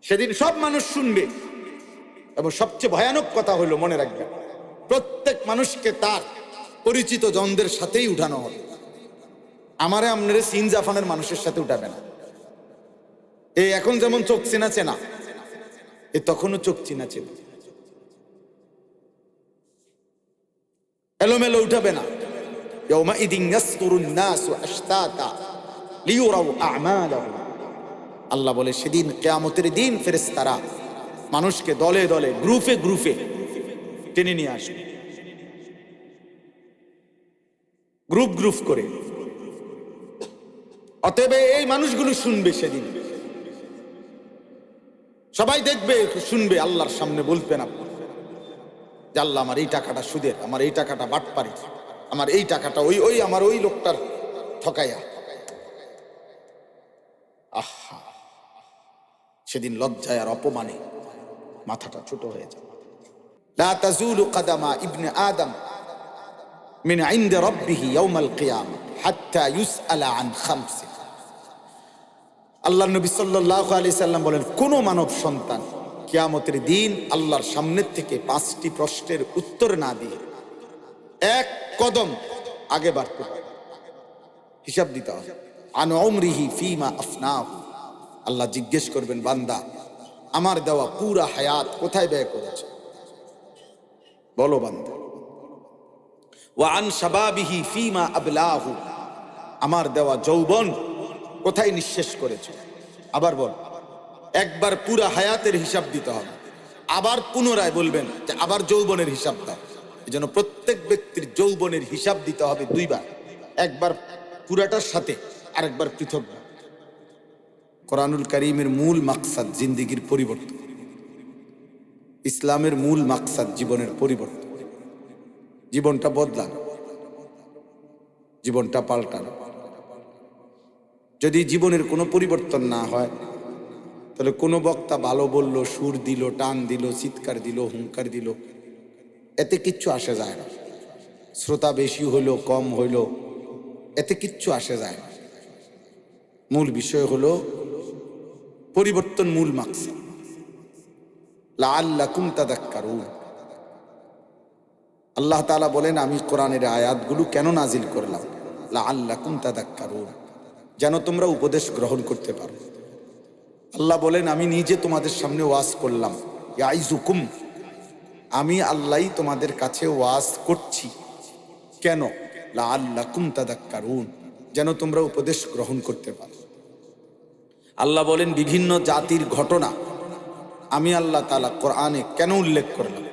সেদিন সব মানুষ শুনবে, এবং সবচেয়ে ভয়ানক কথা হলো, মনে রাখবেন, প্রত্যেক মানুষকে তার পরিচিত জনদের সাথেই উঠানো হবে। আমারে আপনারে সিন জাফানের মানুষের সাথে উঠাবে না। এই এখন যেমন চোখ চেনা চেনা, এ তখনও চোখ চেনা চেনা, এলোমেলো উঠাবে না। আল্লাহ বলে সেদিন কিয়ামতের দিন ফেরেশতারা মানুষকে দলে দলে, গ্রুপে গ্রুপে টেনে নিয়ে আসবে, গ্রুপ গ্রুপ করে। অতএব এই মানুষগুলো শুনবে সেদিন, সবাই দেখবে, শুনবে, আল্লাহর সামনে বলবেন আপনি যে আল্লাহ আমার এই টাকাটা সুদের, আমার এই টাকাটা বাটপারি, আমার এই টাকাটা ওই আমার ওই লোকটার ঠকাইয়া। আহা, সেদিন লজ্জায় আর অপমানে মাথাটা ছোট হয়ে যাবে। লা তাজুলু কাদামা ইবনে আদম মিন ইনদি রাব্বিহি ইয়াউমাল কিয়ামা হাত্তা ইউসআলা আন খামস। আল্লাহর নবী সাল্লাল্লাহু আলাইহি সাল্লাম বলেন, কোন মানব সন্তান কিয়ামতের দিন আল্লাহর সামনের থেকে 5টি প্রশ্নের উত্তর না দিয়ে এক কদম আগে বাড়তে পারে, হিসাব দিতে হবে। আন উমরিহি ফিমা আফনাহু, আল্লাহ জিজ্ঞেস করবেন, বান্দা আমার দেওয়া পুরা হায়াত কোথায় ব্যয় করেছে, বলো বান্দা। ওয়া আন শাবাবিহি ফিমা আবলাহু, আমার দেওয়া যৌবন কোথায় নিঃশেষ করেছে, আবার বল। একবার পুরা হায়াতের হিসাব দিতে হবে, আবার পুনরায় বলবেন যে আবার যৌবনের হিসাব দাও। এই জন্য প্রত্যেক ব্যক্তির যৌবনের হিসাব দিতে হবে 2 বার, একবার পুরাটার সাথে, আরেকবার পৃথক। কোরআনুল কারীমের মূল মাকসাদ জিন্দেগির পরিবর্তন, ইসলামের মূল মাকসাদ জীবনের পরিবর্তন, জীবনটা বদলানো, জীবনটা পাল্টানো। যদি জীবনের কোনো পরিবর্তন না হয়, তাহলে কোনো বক্তা ভালো বলল, সুর দিল, টান দিল, চিৎকার দিল, হুঙ্কার দিল, এতে কিচ্ছু আসে যায় না। শ্রোতা বেশি হইল কম হইল, এতে কিচ্ছু আসে যায় না। মূল বিষয় হলো পরিবর্তন, মূল মাকসাদ। লাআল্লাকুম তাযাক্কারুন। আল্লাহ তাআলা বলেন, আমি কোরআনের আয়াতগুলো কেন নাজিল করলাম? লাআল্লাকুম তাযাক্কারুন, যেন তোমরা উপদেশ গ্রহণ করতে পারো। আল্লাহ বলেন, আমি নিজে তোমাদের সামনে ওয়াজ করলাম, ইয়াইজুকুম, আমি আল্লাহই তোমাদের কাছে ওয়াজ করছি। কেন? লাআল্লাকুম তাযাক্কারুন, যেন তোমরা উপদেশ গ্রহণ করতে পারো। আল্লাহ বলেন, বিভিন্ন জাতির ঘটনা আমি আল্লাহ তাআলা কোরআনে কেন উল্লেখ করলাম?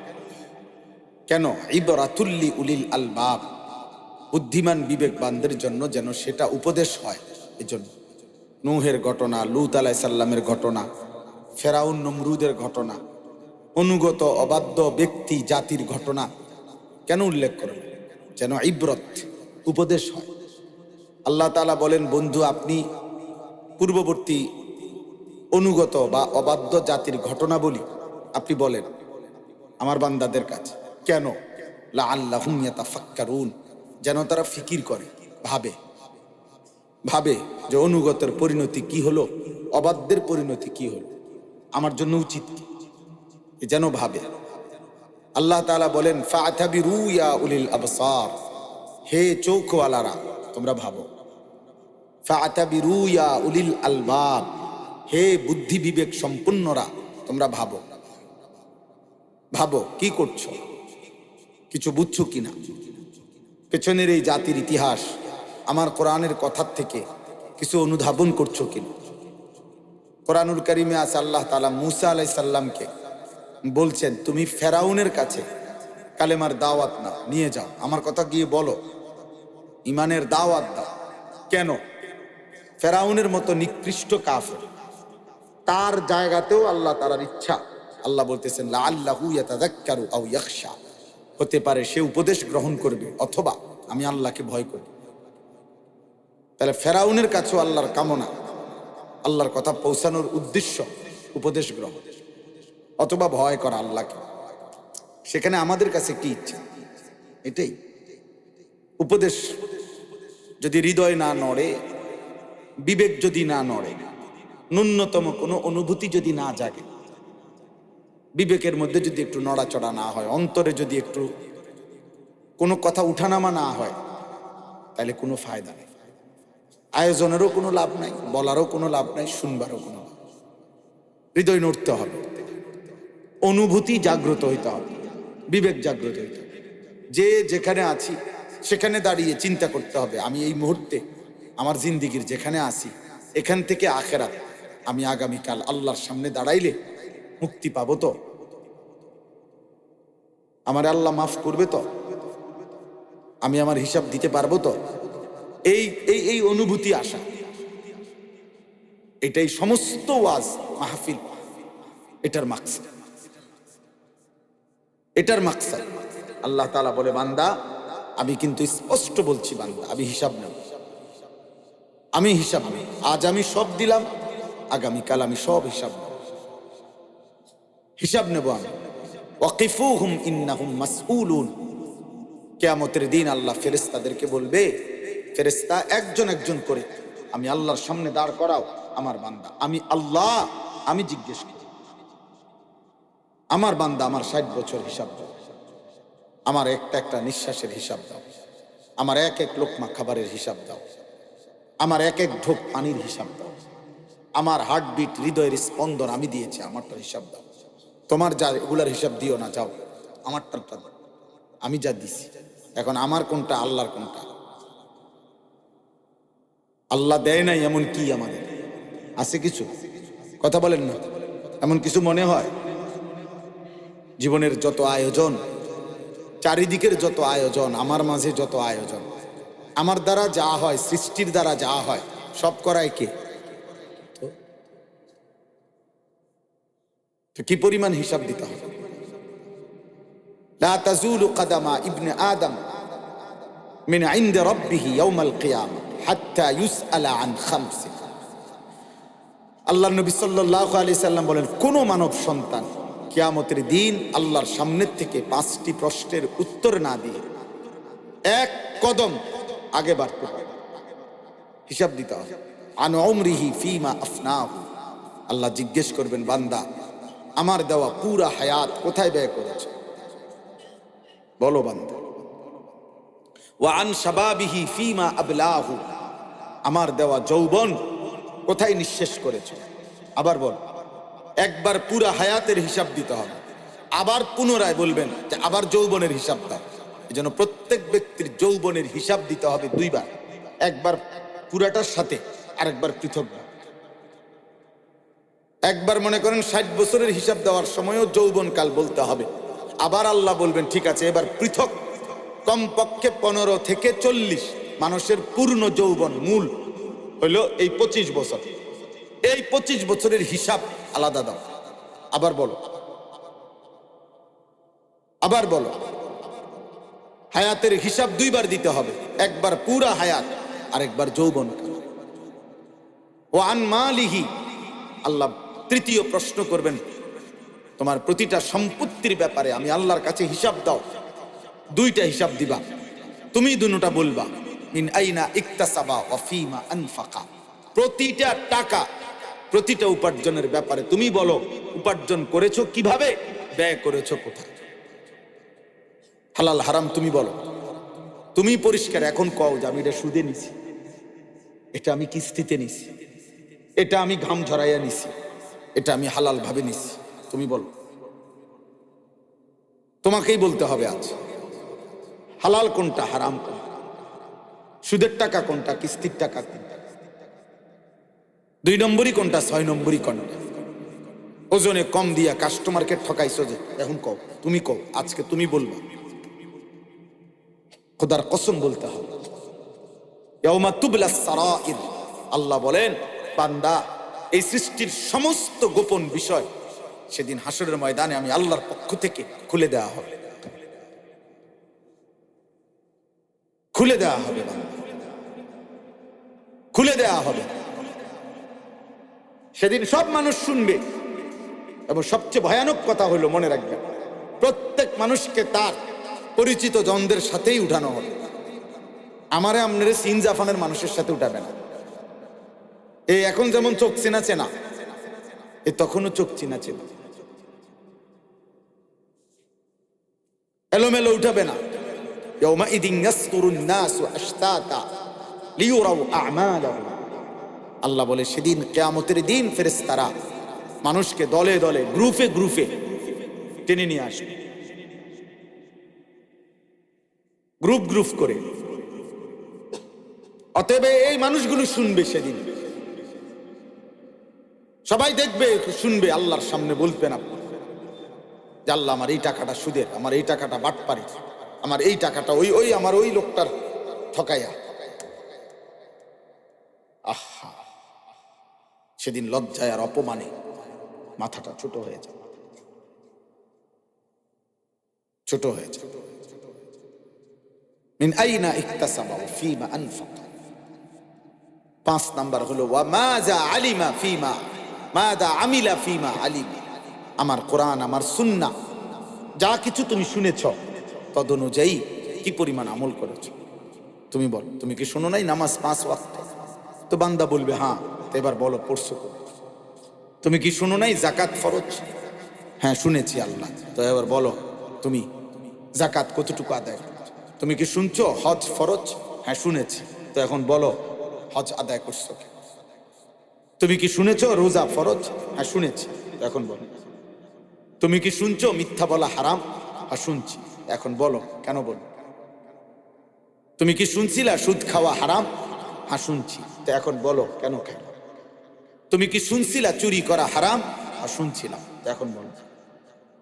কেন? ইবরাতুল্লি উলিল আলবাব, বুদ্ধিমান বিবেকবানদের জন্য যেন সেটা উপদেশ হয়। এজন্য নূহের ঘটনা, লূত আলাইহিস সালামের ঘটনা, ফেরাউন নমরুদের ঘটনা, অনুগত অবাধ্য ব্যক্তি জাতির ঘটনা কেন উল্লেখ করলেন? যেন ইবরত, উপদেশ হয়। আল্লাহ তাআলা বলেন, বন্ধু আপনি পূর্ববর্তী অনুগত বা অবাধ্য জাতির ঘটনা বলি, আপনি বলেন আমার বান্দাদের কাছে। কেন? লাআল্লাহুম ইয়াতাফাক্কারুন, যেন তারা ফিকির করে, ভাবে যে অনুগতের পরিণতি কি হলো, অবাধ্যের পরিণতি কি হলো, আমার জন্য উচিত কি, যেন ভাবে। আল্লাহ তাআলা বলেন, ফা'তাবিরু ইয়া উলিল আবসার, হে চোখওয়ালারা তোমরা ভাবো। ফা'তাবিরু ইয়া উলিল আলবাব, হে বুদ্ধি বিবেক সম্পন্নরা তোমরা ভাবো। ভাবো কি করছো, কিছু বুঝছো কিনা, পেছনের এই জাতির ইতিহাস আমার কোরআনের কথার থেকে কিছু অনুধাবন করছো কিনা। কোরআনুল কারীমে আছে আল্লাহ তাআলা মূসা আলাইহিস সালামকে বলছেন, তুমি ফেরাউনের কাছে কালেমার দাওয়াত না নিয়ে যাও, আমার কথা গিয়ে বলো, ইমানের দাওয়াত দাও। কেন? ফেরাউনের মতো নিকৃষ্ট কাফের, তার জায়গাতেও আল্লাহ তাআলার ইচ্ছা। আল্লাহ বলতেছেন, লাআল্লাহু ইয়াতাযাক্কারু আও ইয়াখশা, হতে পারে সে উপদেশ গ্রহণ করবে অথবা আমি আল্লাহকে ভয় করব। তাহলে ফেরাউনের কাছেও আল্লাহর কামনা, আল্লাহর কথা পৌঁছানোর উদ্দেশ্য উপদেশ গ্রহণ অথবা ভয় করা আল্লাহকে। সেখানে আমাদের কাছে কি ইচ্ছা? এটাই। উপদেশ যদি হৃদয় না নড়ে, বিবেক যদি না নড়ে, ন্যূনতম কোনো অনুভূতি যদি না জাগে, বিবেকের মধ্যে যদি একটু নড়াচড়া না হয়, অন্তরে যদি একটু কোনো কথা উঠানামা না হয়, তাহলে কোনো ফায়দা নেই। আয়োজনেরও কোনো লাভ নাই, বলারও কোনো লাভ নাই, শুনবারও কোনো লাভ। হৃদয় নড়তে হবে, অনুভূতি জাগ্রত হইতে হবে, বিবেক জাগ্রত হইতে হবে। যে যেখানে আছি সেখানে দাঁড়িয়ে চিন্তা করতে হবে, আমি এই মুহূর্তে আমার জিন্দিগির যেখানে আছি এখান থেকে আখেরাত আমি আগামীকাল আল্লাহর সামনে দাঁড়াইলে মুক্তি পাবো তো? আমার আল্লাহ মাফ করবে তো? আমি আমার হিসাব দিতে পারবো তো? এই এই এই অনুভূতি আসা, এটাই সমস্ত ওয়াজ মাহফিল, এটার মাকসাদ, এটার মাকসাদ। আল্লাহ তাআলা বলে, বান্দা আমি কিন্তু স্পষ্ট বলছি, বান্দা আমি হিসাব নেব, আমি হিসাব নেব। আজ আমি সব দিলাম, আগামীকাল আমি সব হিসাব নেব, হিসাব নেব আমি। ওয়াকিফুহুম ইন্নাহুম মাসউলুন। কিয়ামতের দিন আল্লাহ ফেরেশতাদেরকে বলবে, ফেরেশতা একজন একজন করে আমি আল্লাহর সামনে দাঁড় করাও আমার বান্দা। আমি আল্লাহ, আমি জিজ্ঞেস করি, আমার বান্দা আমার 60 বছর হিসাব দাও, আমার একটা একটা নিঃশ্বাসের হিসাব দাও, আমার এক এক লোকমা খাবারের হিসাব দাও, আমার এক এক ঢোক পানির হিসাব দাও, আমার হার্টবিট, হৃদয়ের স্পন্দন আমি দিয়েছি, আমারটা হিসাব দাও। তোমার যা এগুলার হিসাব দিও না, যাও আমারটা দাও, আমি যা দিছি। এখন আমার কোনটা, আল্লাহর কোনটা? আল্লাহ দেয় নাই এমন কি আমাদের আছে? কিছু কথা বলেন না, এমন কিছু মনে হয়? জীবনের যত আয়োজন, চারিদিকের যত আয়োজন, আমার মাঝে যত আয়োজন, আমার দ্বারা যা হয়, সৃষ্টির দ্বারা যা হয়, সব করায় কে? তো কি পরিমাণ হিসাব দিতে হবে? লা তাজুলু কদামা ইবনে আদম মিন ইনদি রাব্বিহি ইয়াউমাল কিয়ামা হাত্তা ইউসআলা আন খামস। আল্লাহর নবী সাল্লাল্লাহু আলাইহি সাল্লাম বলেন, কোন মানব সন্তান কিয়ামতের দিন আল্লাহর সামনে থেকে 5টি প্রশ্নের উত্তর না দিয়ে এক কদম আগে বাড়তে পারে, হিসাব দিতে হবে। আন উমরিহি ফীমা আফনাহু। আল্লাহ জিজ্ঞেস করবেন, বান্দা আমার দেওয়া পুরা হায়াত কোথায় ব্যয় করেছে? বলো বান্দা। ওয়া আন শাবাবিহি ফীমা আবলাহু। আমার দেওয়া যৌবন কোথায় নিঃশেষ করেছে? আবার বল। একবার পুরা হায়াতের হিসাব দিতে হবে, আবার পুনরায় বলবেন যে আবার যৌবনের হিসাব দাও। এই জন্য প্রত্যেক ব্যক্তির যৌবনের হিসাব দিতে হবে দুইবার, একবার পুরাটার সাথে, আরেকবার পৃথক। একবার মনে করেন 60 বছরের হিসাব দেওয়ার সময়ও যৌবনকাল বলতে হবে, আবার আল্লাহ বলবেন ঠিক আছে এবার পৃথক। কমপক্ষে 15 থেকে 40 মানুষের পূর্ণ যৌবন মূল হইল এই 25 বছর, এই 25 বছরের হিসাব আলাদা দাও। আবার বলো, আবার বলো। হায়াতের হিসাব দুইবার দিতে হবে, একবার পুরা হায়াত, আরেকবার যৌবন। ও আন মালিহি। আল্লাহ তৃতীয় প্রশ্ন করবেন, তোমার প্রতিটা সম্পত্তির ব্যাপারে আমি আল্লাহর কাছে হিসাব দাও। দুইটা হিসাব দিবা, তুমি দুটোটা বলবা। মিন আইনা ইকতাসাবা ওয়া ফীমা আনফাকা। প্রতিটা টাকা, প্রতিটা উপার্জনের ব্যাপারে তুমি বলো উপার্জন করেছো কিভাবে, ব্যয় করেছো কোথায়। হালাল হারাম তুমি বলো, তুমি পরিষ্কার। এখন কও যে আমি এটা সুদে নিছি, এটা আমি কিস্তিতে নিছি, এটা আমি ঘাম ঝরাইয়া নিছি, এটা আমি হালাল ভাবে নিছি। তুমি বলো, তোমাকেই বলতে হবে আজ হালাল কোনটা, হারাম কোনটা, সুদের টাকা কোনটা, কিস্তির টাকা কোনটা, 2 নম্বরই কোনটা, 6 নম্বরই কোনটা। ওজনে কম দিয়া কাস্টমারকে ঠকাইছো যে, এখন কও, তুমি কও, আজকে তুমি বলবা। খোদার কসম বলতে হবে। ইয়াউমা তুবলাস সারাইর। আল্লাহ বলেন, বান্দা এই সৃষ্টির সমস্ত গোপন বিষয় সেদিন হাসরের ময়দানে আমি আল্লাহর পক্ষ থেকে খুলে দেওয়া হবে, খুলে দেওয়া হবে, খুলে দেওয়া হবে। সেদিন সব মানুষ শুনবে, এবং সবচেয়ে ভয়ানক কথা হলো, মনে রাখবেন, প্রত্যেক মানুষকে তার পরিচিত জনদের সাথেই উঠানো হবে। আমারে আপনারে সিন জাফানের মানুষের সাথে উঠাবে না। এই এখন যেমন চোখ চেনা চেনা, এ তখনও চোখ চেনা চেনা, এলোমেলো উঠাবে না। ইয়াউমাইদিন ইয়াসদুরুন নাসু আশতাতা লিয়ুরাউ আ'মালাহুম। আল্লাহ বলে সেদিন কিয়ামতের দিন ফেরেশতারা মানুষকে দলে দলে গ্রুপে গ্রুপে টেনে নিয়ে আসবে, গ্রুপ গ্রুপ করে। অতএব এই মানুষগুলো শুনবে সেদিন, সবাই দেখবে শুনবে, আল্লাহর সামনে বলবেন আপনি যে আল্লাহ আমার এই টাকাটা সুদের, আমার এই টাকাটা বাটপারি, আমার এই টাকাটা ওই আমার ওই লোকটার ঠকাইয়া। আহা, সেদিন লজ্জায় আর অপমানে মাথাটা ছোট হয়ে যাবে, ছোট হয়ে যাবে। মিন আইনা ইকতাসাবা ওয়া ফীমা আনফাকা। 5 নাম্বার হলো ওয়া মাযা আলিমা ফীমা মাযা আমিলা ফীমা আলিমা। আমার কোরআন, আমার সুন্নাহ যা কিছু তুমি শুনেছ তদনুযায়ী কি পরিমাণ আমল করেছ। তুমি বলো, তুমি কি শোনো নাই নামাজ 5 ওয়াক্ত? তো বান্দা বলবে হ্যাঁ। তো এবার বলো পড়ছো কবে? তুমি কি শোনো নাই যাকাত ফরজ? হ্যাঁ শুনেছি আল্লাহ। তো এবার বলো তুমি যাকাত কতটুকু আদায় করছো? তুমি কি শুনছো হজ ফরজ? হ্যাঁ শুনেছি। তো এখন বলো হজ আদায় করছো কি? তুমি কি শুনেছো রোজা ফরজ? হ্যাঁ শুনেছি। তো এখন বলো তুমি কি শুনছো মিথ্যা বলা হারাম? হ্যাঁ শুনছি। এখন বলো কেন বলো? তুমি কি শুনছিলা সুদ খাওয়া হারাম? হ্যাঁ শুনছি। তো এখন বলো কেন খাইলা? তুমি কি শুনছিলা চুরি করা হারাম? হ্যাঁ শুনছিলাম। তো এখন বলো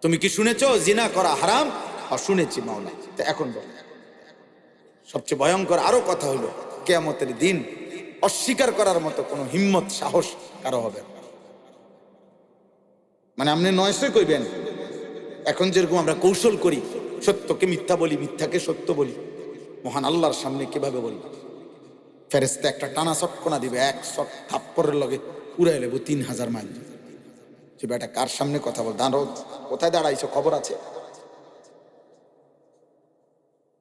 তুমি কি শুনেছো জিনা করা হারাম? হ্যাঁ শুনেছি মাওলা। তো এখন বলো। সবচেয়ে ভয়ঙ্কর আরো কথা হলো কিয়ামতের দিন অস্বীকার করার মতো কোনো হিম্মত সাহস কারো হবে না। মানে আপনি নয়সে কইবেন, এখন যেরকম আমরা কৌশল করি, সত্যকে মিথ্যা বলি, মিথ্যাকে সত্য বলি, মহান আল্লাহর সামনে কিভাবে বলবো? ফেরেশতা একটা টানা চটকনা দিবে, এক শট থাপ্পরের লগে উড়াই লেবো 3000 মাইল। যে বেটা কার সামনে কথা বল, দাঁড়ো, কোথায় দাঁড়াইছো, খবর আছে?